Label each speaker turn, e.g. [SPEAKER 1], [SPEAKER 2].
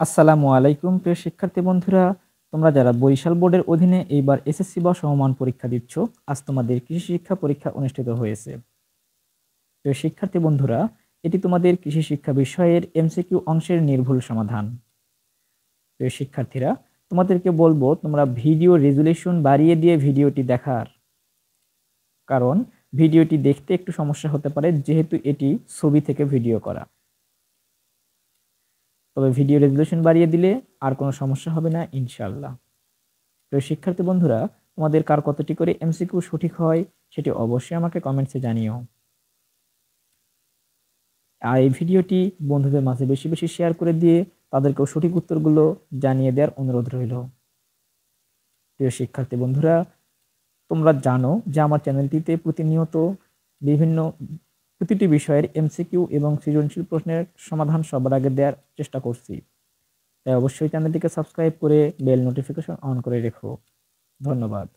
[SPEAKER 1] আসসালামু আলাইকুম প্রিয় শিক্ষার্থী বন্ধুরা, তোমরা যারা বরিশাল বোর্ডের অধীনে এইবার এসএসসি বা সমমান পরীক্ষা দিচ্ছ, আজ তোমাদের কৃষি শিক্ষা পরীক্ষা অনুষ্ঠিত হয়েছে। প্রিয় শিক্ষার্থী বন্ধুরা, এটি তোমাদের কৃষি শিক্ষা বিষয়ের এমসিকিউ অংশের নির্ভুল সমাধান। প্রিয় শিক্ষার্থীরা, তোমাদেরকে বলবো তোমরা ভিডিও রেজুলেশন বাড়িয়ে দিয়ে ভিডিওটি দেখার, কারণ ভিডিওটি দেখতে একটু সমস্যা হতে পারে যেহেতু এটি ছবি থেকে ভিডিও করা। তবে ভিডিও রেজুলেশন বাড়িয়ে দিলে আর কোনো সমস্যা হবে না ইনশাআল্লাহ। প্রিয় শিক্ষার্থী বন্ধুরা, তোমাদের কার কতটি করে এমসিকিউ সঠিক হয় সেটি অবশ্যই আমাকে কমেন্টসে জানিও। আর এই ভিডিওটি বন্ধুদের মাঝে বেশি বেশি শেয়ার করে দিয়ে তাদেরকেও সঠিক উত্তরগুলো জানিয়ে দেওয়ার অনুরোধ রইল। প্রিয় শিক্ষার্থী বন্ধুরা, তোমরা জানো যে আমার চ্যানেলটিতে প্রতিনিয়ত বিভিন্ন প্রতিটি বিষয়ের এমসিকিউ এবং সৃজনশীল প্রশ্নের সমাধান সবার আগে দেওয়ার চেষ্টা করছি। তাই অবশ্যই চ্যানেলটিকে সাবস্ক্রাইব করে বেল নোটিফিকেশন অন করে রেখো। ধন্যবাদ।